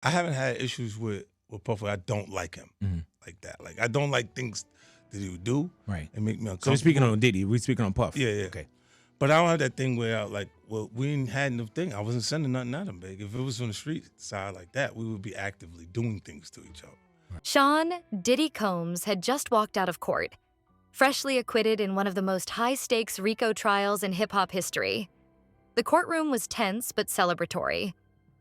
I haven't had issues with Puff where I don't like him like that. Like, I don't like things that he would do. Right. And make me uncomfortable. So we're speaking on Diddy. We're speaking on Puff. Yeah. Okay. But I don't have that thing where, like, well, we ain't had no thing. I wasn't sending nothing at him, big. If it was on the street side like that, we would be actively doing things to each other. Sean Diddy Combs had just walked out of court, freshly acquitted in one of the most high-stakes RICO trials in hip-hop history. The courtroom was tense but celebratory.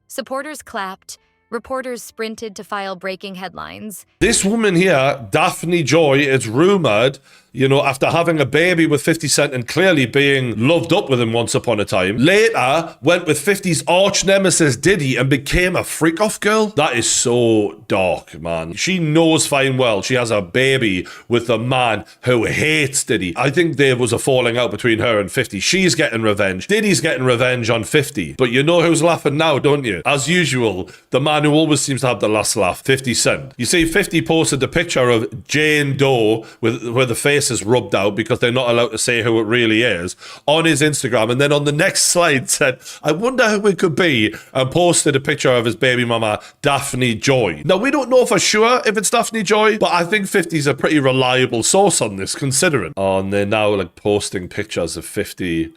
Supporters clapped, reporters sprinted to file breaking headlines. This woman here, Daphne Joy, it's rumored, you know, after having a baby with 50 Cent and clearly being loved up with him once upon a time, later went with 50's arch nemesis Diddy and became a freak-off girl. That is so dark, man. She knows fine well she has a baby with a man who hates Diddy. I think there was a falling out between her and 50. She's getting revenge. Diddy's getting revenge on 50. But you know who's laughing now, don't you? As usual, the man who always seems to have the last laugh, 50 Cent. You see, 50 posted the picture of Jane Doe where the face is rubbed out because they're not allowed to say who it really is on his Instagram, and then on the next slide said, I wonder who it could be, and posted a picture of his baby mama, Daphne Joy. Now, we don't know for sure if it's Daphne Joy, but I think 50's a pretty reliable source on this, considering. Oh, and they're now like posting pictures of 50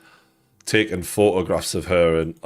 taking photographs of her, and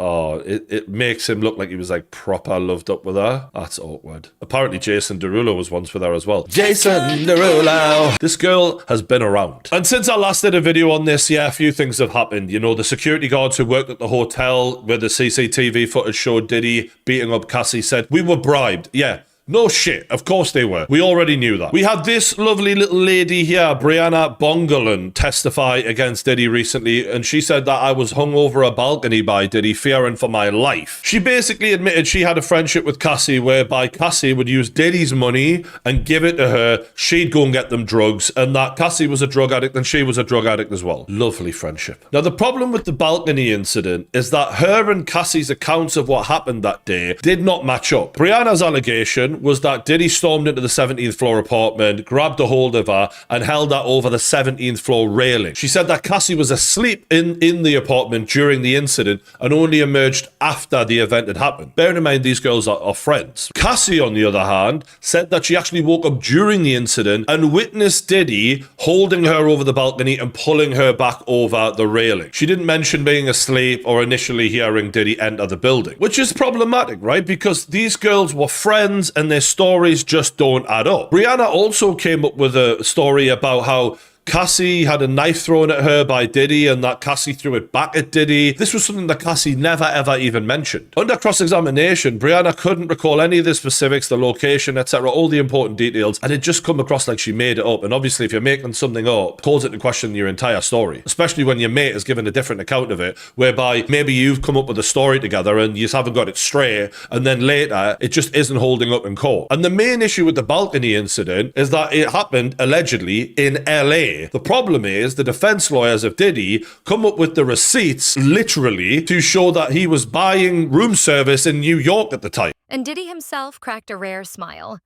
it makes him look like he was like proper loved up with her. That's awkward. Apparently Jason Derulo was once with her as well. Jason Derulo! This girl has been around. And since I last did a video on this, yeah, a few things have happened. You know, the security guards who worked at the hotel where the CCTV footage showed Diddy beating up Cassie said, we were bribed. Yeah. No shit, of course they were. We already knew that. We had this lovely little lady here, Brianna Bongolan, testify against Diddy recently, and she said that I was hung over a balcony by Diddy, fearing for my life. She basically admitted she had a friendship with Cassie, whereby Cassie would use Diddy's money and give it to her, she'd go and get them drugs, and that Cassie was a drug addict and she was a drug addict as well. Lovely friendship. Now, the problem with the balcony incident is that her and Cassie's accounts of what happened that day did not match up. Brianna's allegation was that Diddy stormed into the 17th floor apartment, grabbed a hold of her, and held her over the 17th floor railing. She said that Cassie was asleep in the apartment during the incident and only emerged after the event had happened. Bearing in mind, these girls are friends. Cassie, on the other hand, said that she actually woke up during the incident and witnessed Diddy holding her over the balcony and pulling her back over the railing. She didn't mention being asleep or initially hearing Diddy enter the building, which is problematic, right? Because these girls were friends and their stories just don't add up. Brianna also came up with a story about how Cassie had a knife thrown at her by Diddy and that Cassie threw it back at Diddy. This was something that Cassie never ever even mentioned. Under cross-examination, Brianna couldn't recall any of the specifics, the location, etc., all the important details, and it just come across like she made it up. And obviously, if you're making something up, calls it into question your entire story, especially when your mate has given a different account of it, whereby maybe you've come up with a story together and you just haven't got it straight, and then later, it just isn't holding up in court. And the main issue with the balcony incident is that it happened, allegedly, in LA. The problem is the defense lawyers of Diddy come up with the receipts, literally, to show that he was buying room service in New York at the time. And Diddy himself cracked a rare smile,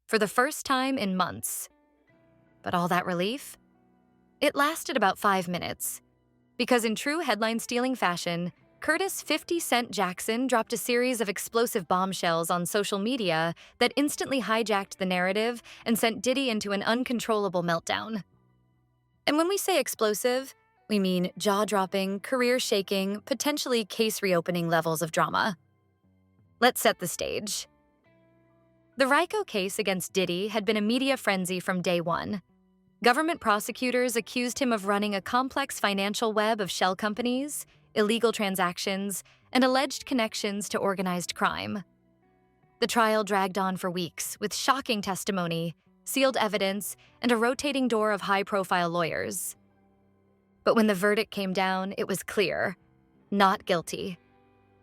for the first time in months. But all that relief? It lasted about 5 minutes, because in true headline-stealing fashion, Curtis 50 Cent Jackson dropped a series of explosive bombshells on social media that instantly hijacked the narrative and sent Diddy into an uncontrollable meltdown. And when we say explosive, we mean jaw-dropping, career-shaking, potentially case-reopening levels of drama. Let's set the stage. The RICO case against Diddy had been a media frenzy from day one. Government prosecutors accused him of running a complex financial web of shell companies, illegal transactions, and alleged connections to organized crime. The trial dragged on for weeks with shocking testimony, sealed evidence, and a rotating door of high-profile lawyers. But when the verdict came down, it was clear: not guilty.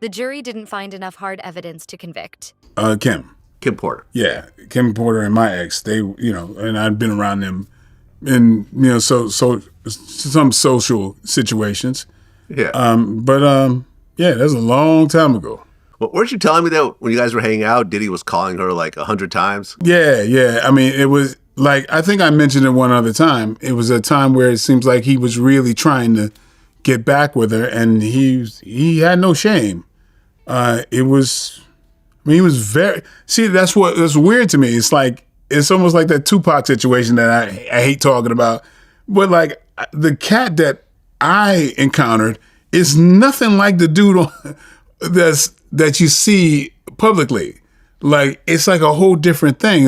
The jury didn't find enough hard evidence to convict. Kim Porter. Yeah, Kim Porter and my ex, they, and I'd been around them in, so some social situations. Yeah. Yeah, that was a long time ago. Well, weren't you telling me that when you guys were hanging out, Diddy was calling her like 100 times? Yeah. I mean, it was like, I think I mentioned it one other time. It was a time where it seems like he was really trying to get back with her, and he had no shame. It was I mean, he was very. See, that's weird to me. It's almost like that Tupac situation that I hate talking about. But like the cat that I encountered is nothing like the dude that you see publicly. Like it's like a whole different thing.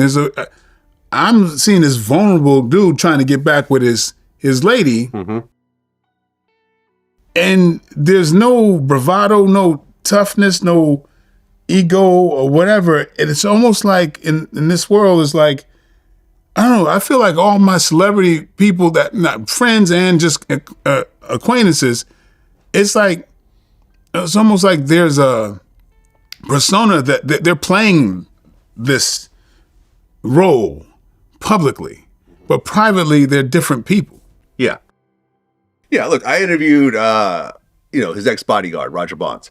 I'm seeing this vulnerable dude trying to get back with his lady, and there's no bravado, no toughness, no ego or whatever. And it's almost like in this world is like, I don't know, I feel like all my celebrity people that not friends and just acquaintances, it's almost like there's a persona that they're playing this role publicly, but privately they're different people. Yeah. Yeah, look, I interviewed his ex-bodyguard, Roger Bonds.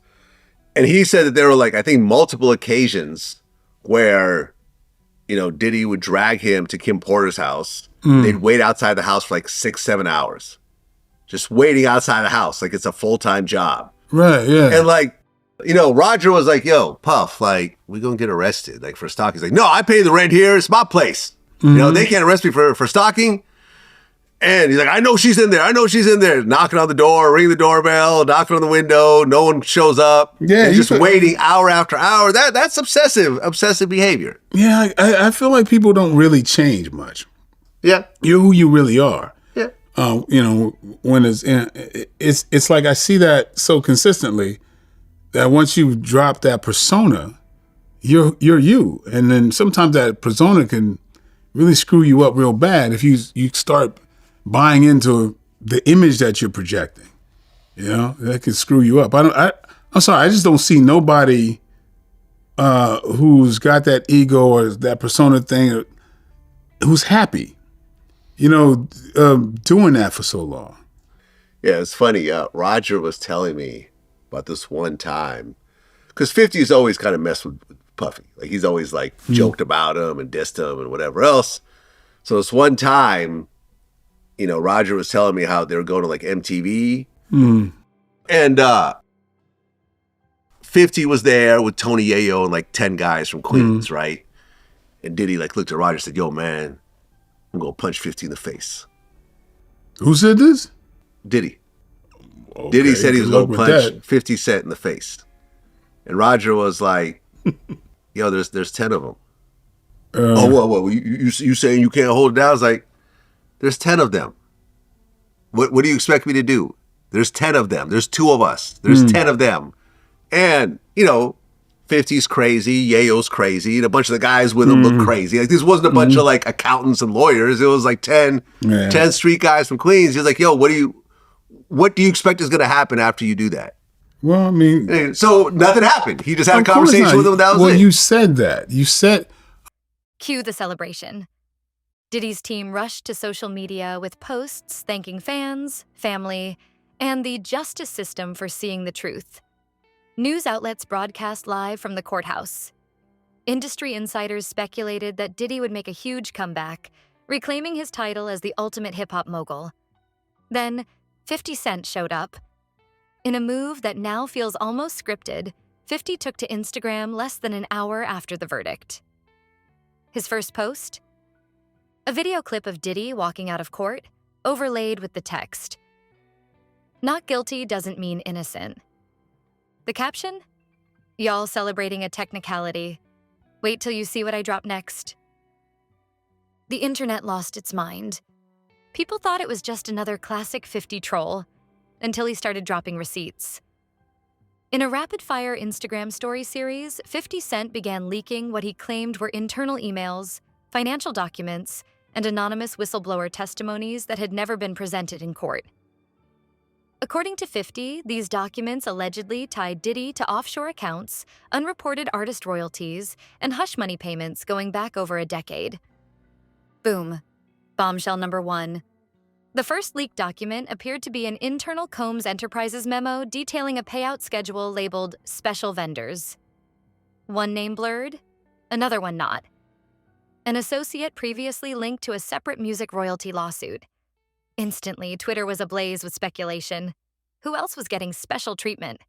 And he said that there were I think multiple occasions where, Diddy would drag him to Kim Porter's house. They'd wait outside the house for 6-7 hours. Just waiting outside the house like it's a full-time job. Right, yeah. And Roger was like, yo, Puff, we're going to get arrested for stalking. He's like, no, I pay the rent here. It's my place. They can't arrest me for stalking. And he's like, I know she's in there. I know she's in there. Knocking on the door, ring the doorbell, knocking on the window. No one shows up. Yeah, he's just waiting hour after hour. That's obsessive behavior. Yeah, I feel like people don't really change much. Yeah, you're who you really are. Yeah. When it's like I see that so consistently that once you drop that persona, you're you, and then sometimes that persona can really screw you up real bad if you start buying into the image that you're projecting. That can screw you up. I'm sorry, I just don't see nobody who's got that ego or that persona thing who's happy, doing that for so long. Yeah, it's funny. Roger was telling me about this one time, because 50's always kind of messed with Puffy. He's always joked about him and dissed him and whatever else. So this one time, Roger was telling me how they were going to MTV. And 50 was there with Tony Yayo and 10 guys from Queens, right? And Diddy looked at Roger and said, yo, man, I'm going to punch 50 in the face. Who said this? Diddy. Okay, Diddy said he was going to punch 50 Cent in the face. And Roger was like, yo, there's 10 of them. What? You saying you can't hold it down? I was like, there's 10 of them. What do you expect me to do? There's 10 of them. There's 2 of us. There's 10 of them. And, 50's crazy, Yayo's crazy, and a bunch of the guys with him look crazy. This wasn't a bunch of accountants and lawyers. It was 10 street guys from Queens. He was like, yo, what do you expect is going to happen after you do that? Well, I mean... So nothing happened. He just had a conversation with him. That was it. Well, you said that. You said... Cue the celebration. Diddy's team rushed to social media with posts thanking fans, family, and the justice system for seeing the truth. News outlets broadcast live from the courthouse. Industry insiders speculated that Diddy would make a huge comeback, reclaiming his title as the ultimate hip-hop mogul. Then, 50 Cent showed up. In a move that now feels almost scripted, 50 took to Instagram less than an hour after the verdict. His first post? A video clip of Diddy walking out of court, overlaid with the text, "Not guilty doesn't mean innocent." The caption? "Y'all celebrating a technicality. Wait till you see what I drop next." The internet lost its mind. People thought it was just another classic 50 troll, until he started dropping receipts. In a rapid-fire Instagram story series, 50 Cent began leaking what he claimed were internal emails, financial documents, and anonymous whistleblower testimonies that had never been presented in court. According to 50, these documents allegedly tied Diddy to offshore accounts, unreported artist royalties, and hush money payments going back over a decade. Boom. Bombshell number 1. The first leaked document appeared to be an internal Combs Enterprises memo detailing a payout schedule labeled Special Vendors. One name blurred, another one not. An associate previously linked to a separate music royalty lawsuit. Instantly, Twitter was ablaze with speculation. Who else was getting special treatment?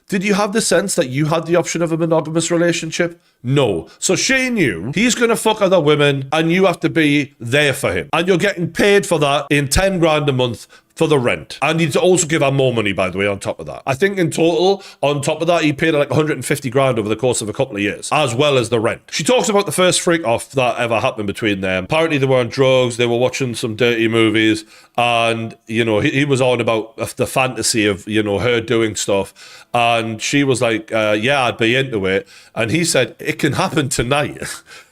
Did you have the sense that you had the option of a monogamous relationship? No. So she knew he's going to fuck other women and you have to be there for him. And you're getting paid for that in 10 grand a month for the rent. And you need to also give her more money, by the way, on top of that. I think in total, on top of that, he paid her like 150 grand over the course of a couple of years, as well as the rent. She talks about the first freak off that ever happened between them. Apparently they were on drugs, they were watching some dirty movies, and, you know, he was on about the fantasy of, you know, her doing stuff. And she was like, yeah, I'd be into it. And he said, it can happen tonight.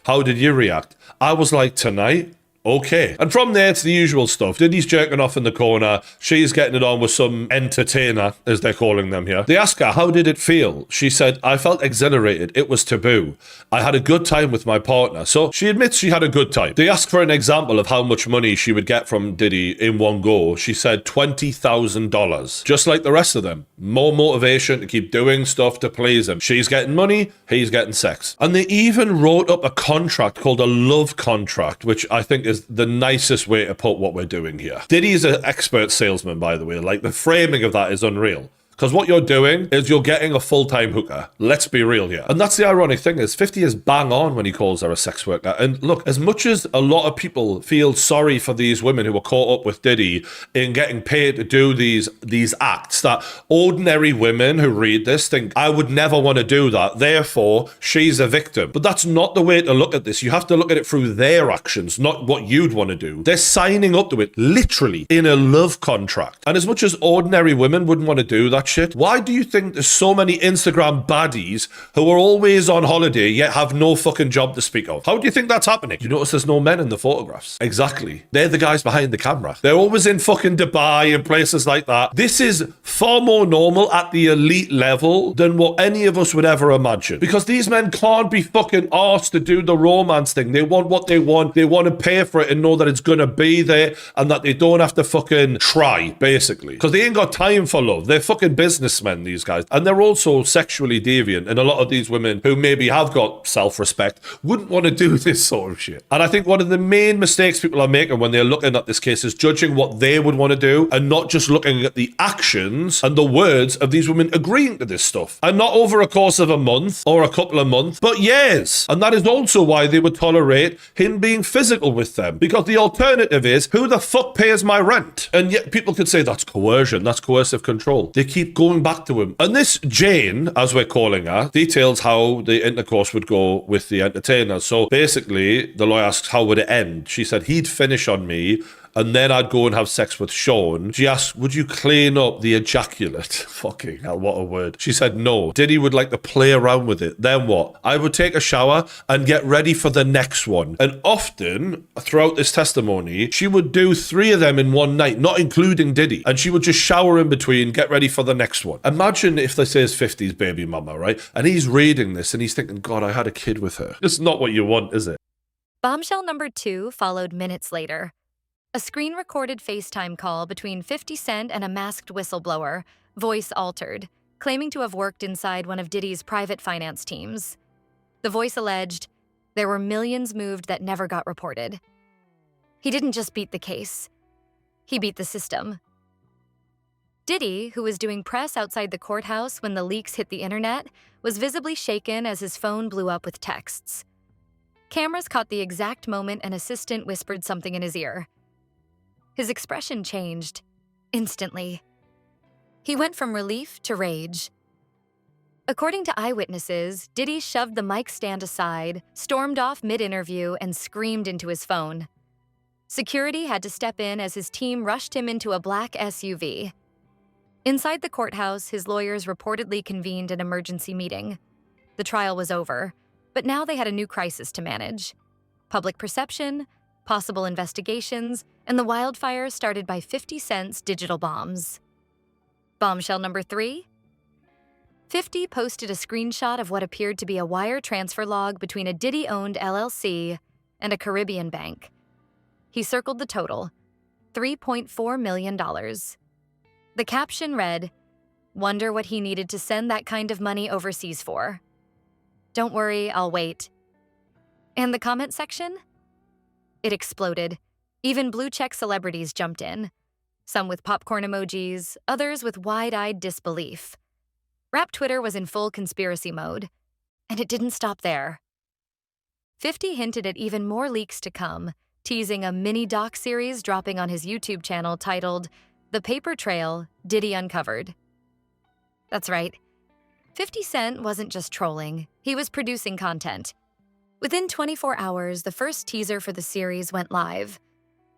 How did you react? I was like, tonight? Okay. And from there, it's the usual stuff. Diddy's jerking off in the corner. She's getting it on with some entertainer, as they're calling them here. They ask her, how did it feel? She said, I felt exhilarated. It was taboo. I had a good time with my partner. So she admits she had a good time. They ask for an example of how much money she would get from Diddy in one go. She said $20,000. Just like the rest of them. More motivation to keep doing stuff to please him. She's getting money, he's getting sex. And they even wrote up a contract called a love contract, which I think is the nicest way to put what we're doing here. Diddy's an expert salesman, by the way. Like, the framing of that is unreal. Because what you're doing is you're getting a full-time hooker. Let's be real here. And that's the ironic thing is 50 is bang on when he calls her a sex worker. And look, as much as a lot of people feel sorry for these women who were caught up with Diddy in getting paid to do these acts, that ordinary women who read this think, I would never want to do that, therefore she's a victim. But that's not the way to look at this. You have to look at it through their actions, not what you'd want to do. They're signing up to it, literally, in a love contract. And as much as ordinary women wouldn't want to do that shit, why do you think there's so many Instagram baddies who are always on holiday yet have no fucking job to speak of? How do you think that's happening? You notice there's no men in the photographs. Exactly. They're the guys behind the camera. They're always in fucking Dubai and places like that. This is far more normal at the elite level than what any of us would ever imagine. Because these men can't be fucking asked to do the romance thing. They want what they want. They want to pay for it and know that it's going to be there and that they don't have to fucking try, basically. Because they ain't got time for love. They're fucking businessmen, these guys. And they're also sexually deviant. And a lot of these women who maybe have got self-respect wouldn't want to do this sort of shit. And I think one of the main mistakes people are making when they're looking at this case is judging what they would want to do and not just looking at the actions and the words of these women agreeing to this stuff. And not over a course of a month or a couple of months, but years. And that is also why they would tolerate him being physical with them. Because the alternative is, who the fuck pays my rent? And yet people could say that's coercion, that's coercive control. They keep going back to him. And this Jane, as we're calling her, details how the intercourse would go with the entertainer. So basically, the lawyer asks, how would it end? She said, he'd finish on me, and then I'd go and have sex with Sean. She asked, would you clean up the ejaculate? Fucking hell, what a word. She said no. Diddy would like to play around with it. Then what? I would take a shower and get ready for the next one. And often, throughout this testimony, she would do 3 of them in one night, not including Diddy. And she would just shower in between, get ready for the next one. Imagine if this is 50's baby mama, right? And he's reading this and he's thinking, God, I had a kid with her. It's not what you want, is it? Bombshell number 2 followed minutes later. A screen-recorded FaceTime call between 50 Cent and a masked whistleblower, voice altered, claiming to have worked inside one of Diddy's private finance teams. The voice alleged, there were millions moved that never got reported. He didn't just beat the case. He beat the system. Diddy, who was doing press outside the courthouse when the leaks hit the internet, was visibly shaken as his phone blew up with texts. Cameras caught the exact moment an assistant whispered something in his ear. His expression changed, instantly. He went from relief to rage. According to eyewitnesses, Diddy shoved the mic stand aside, stormed off mid-interview, and screamed into his phone. Security had to step in as his team rushed him into a black SUV. Inside the courthouse, his lawyers reportedly convened an emergency meeting. The trial was over, but now they had a new crisis to manage. Public perception, possible investigations, and the wildfire started by 50 Cent's digital bombs. Bombshell number 3? 50 posted a screenshot of what appeared to be a wire transfer log between a Diddy-owned LLC and a Caribbean bank. He circled the total, $3.4 million. The caption read, "Wonder what he needed to send that kind of money overseas for. Don't worry, I'll wait." And the comment section? It exploded. Even blue-check celebrities jumped in, some with popcorn emojis, others with wide-eyed disbelief. Rap Twitter was in full conspiracy mode, and it didn't stop there. 50 hinted at even more leaks to come, teasing a mini doc series dropping on his YouTube channel titled The Paper Trail Diddy Uncovered. That's right. 50 Cent wasn't just trolling, he was producing content. Within 24 hours, the first teaser for the series went live.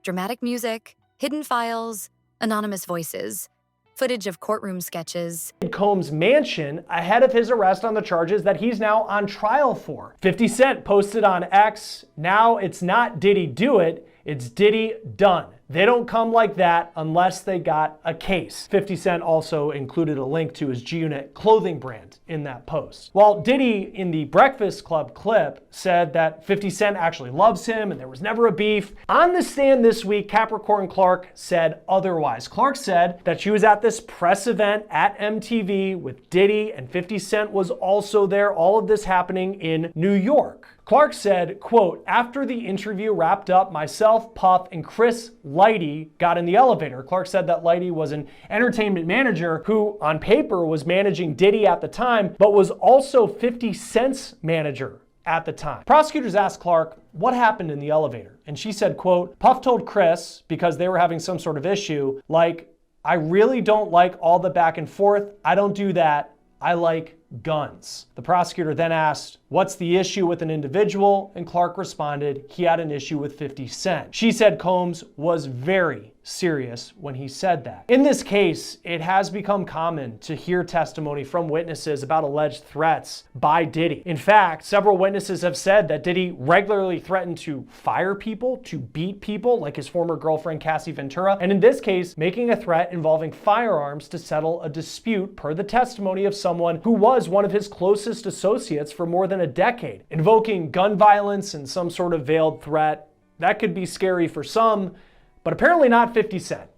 Dramatic music, hidden files, anonymous voices, footage of courtroom sketches. Combs' mansion ahead of his arrest on the charges that he's now on trial for. 50 Cent posted on X, now it's not Diddy do it, it's Diddy done. They don't come like that unless they got a case. 50 Cent also included a link to his G-Unit clothing brand in that post. While Diddy in the Breakfast Club clip said that 50 Cent actually loves him and there was never a beef, on the stand this week, Capricorn Clark said otherwise. Clark said that she was at this press event at MTV with Diddy and 50 Cent was also there, all of this happening in New York. Clark said, quote, after the interview wrapped up, myself, Puff, and Chris Lighty got in the elevator. Clark said that Lighty was an entertainment manager who, on paper, was managing Diddy at the time, but was also 50 Cent's manager at the time. Prosecutors asked Clark what happened in the elevator, and she said, quote, Puff told Chris, because they were having some sort of issue, like, I really don't like all the back and forth. I don't do that. I like guns. The prosecutor then asked, what's the issue with an individual? And Clark responded, he had an issue with 50 Cent. She said Combs was very serious when he said that. In this case, it has become common to hear testimony from witnesses about alleged threats by Diddy. In fact, several witnesses have said that Diddy regularly threatened to fire people, to beat people, like his former girlfriend Cassie Ventura, and in this case, making a threat involving firearms to settle a dispute per the testimony of someone who was one of his closest associates for more than a decade. Invoking gun violence and some sort of veiled threat, that could be scary for some, but apparently not 50 Cent.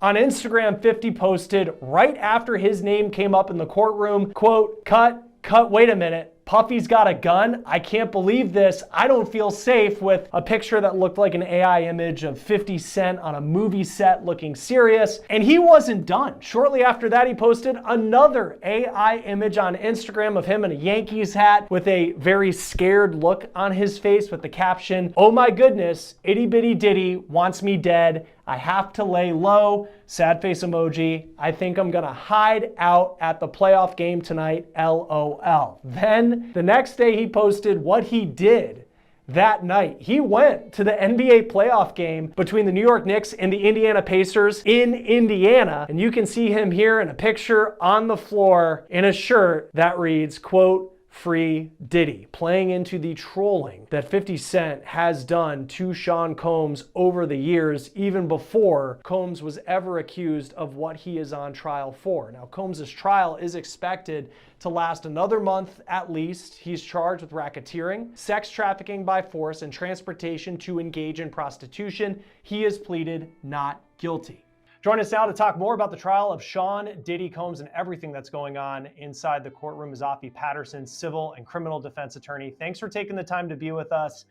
On Instagram, 50 posted right after his name came up in the courtroom, quote, cut, wait a minute. Puffy's got a gun? I can't believe this. I don't feel safe, with a picture that looked like an AI image of 50 Cent on a movie set looking serious. And he wasn't done. Shortly after that, he posted another AI image on Instagram of him in a Yankees hat with a very scared look on his face with the caption, oh my goodness, itty bitty Diddy wants me dead. I have to lay low, sad face emoji. I think I'm gonna hide out at the playoff game tonight, LOL. Then the next day he posted what he did that night. He went to the NBA playoff game between the New York Knicks and the Indiana Pacers in Indiana. And you can see him here in a picture on the floor in a shirt that reads, quote, Free Diddy, playing into the trolling that 50 Cent has done to Sean Combs over the years, even before Combs was ever accused of what he is on trial for. Now, Combs' trial is expected to last another month at least. He's charged with racketeering, sex trafficking by force, and transportation to engage in prostitution. He has pleaded not guilty. Join us now to talk more about the trial of Sean Diddy Combs and everything that's going on inside the courtroom is Afi Patterson, civil and criminal defense attorney. Thanks for taking the time to be with us.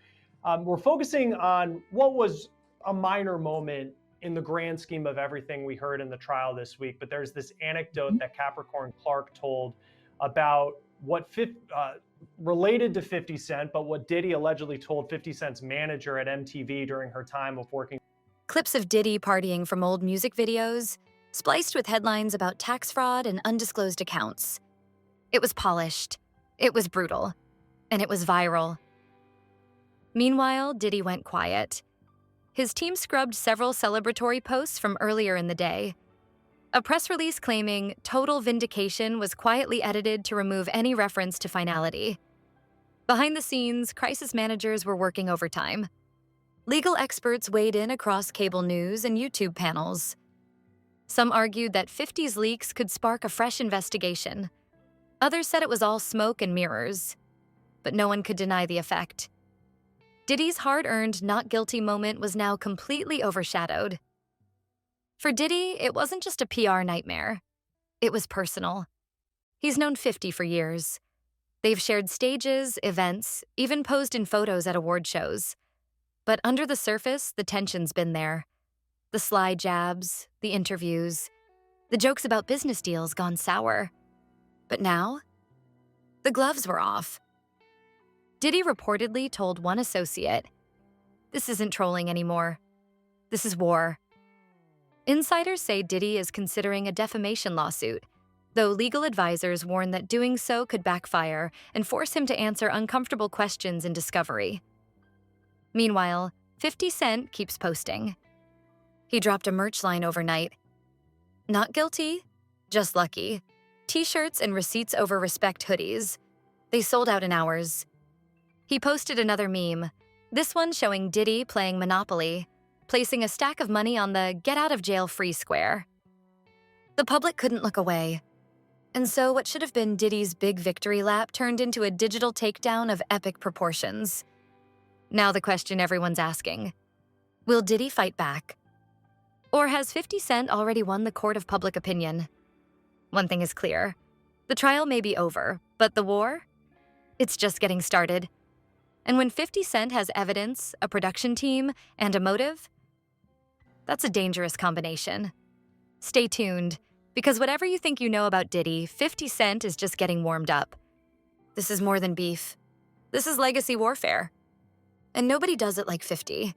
We're focusing on what was a minor moment in the grand scheme of everything we heard in the trial this week, but there's this anecdote that Capricorn Clark told about what related to 50 Cent, but what Diddy allegedly told 50 Cent's manager at MTV during her time of working. Clips of Diddy partying from old music videos, spliced with headlines about tax fraud and undisclosed accounts. It was polished, it was brutal, and it was viral. Meanwhile, Diddy went quiet. His team scrubbed several celebratory posts from earlier in the day. A press release claiming total vindication was quietly edited to remove any reference to finality. Behind the scenes, crisis managers were working overtime. Legal experts weighed in across cable news and YouTube panels. Some argued that 50's leaks could spark a fresh investigation. Others said it was all smoke and mirrors. But no one could deny the effect. Diddy's hard-earned not guilty moment was now completely overshadowed. For Diddy, it wasn't just a PR nightmare. It was personal. He's known 50 for years. They've shared stages, events, even posed in photos at award shows. But under the surface, the tension's been there. The sly jabs, the interviews, the jokes about business deals gone sour. But now, the gloves were off. Diddy reportedly told one associate, "This isn't trolling anymore. This is war." Insiders say Diddy is considering a defamation lawsuit, though legal advisors warn that doing so could backfire and force him to answer uncomfortable questions in discovery. Meanwhile, 50 Cent keeps posting. He dropped a merch line overnight. Not guilty, just lucky. T-shirts and receipts over respect hoodies. They sold out in hours. He posted another meme, this one showing Diddy playing Monopoly, placing a stack of money on the get out of jail free square. The public couldn't look away. And so what should have been Diddy's big victory lap turned into a digital takedown of epic proportions. Now the question everyone's asking, will Diddy fight back? Or has 50 Cent already won the court of public opinion? One thing is clear, the trial may be over, but the war? It's just getting started. And when 50 Cent has evidence, a production team, and a motive, that's a dangerous combination. Stay tuned, because whatever you think you know about Diddy, 50 Cent is just getting warmed up. This is more than beef. This is legacy warfare. And nobody does it like 50.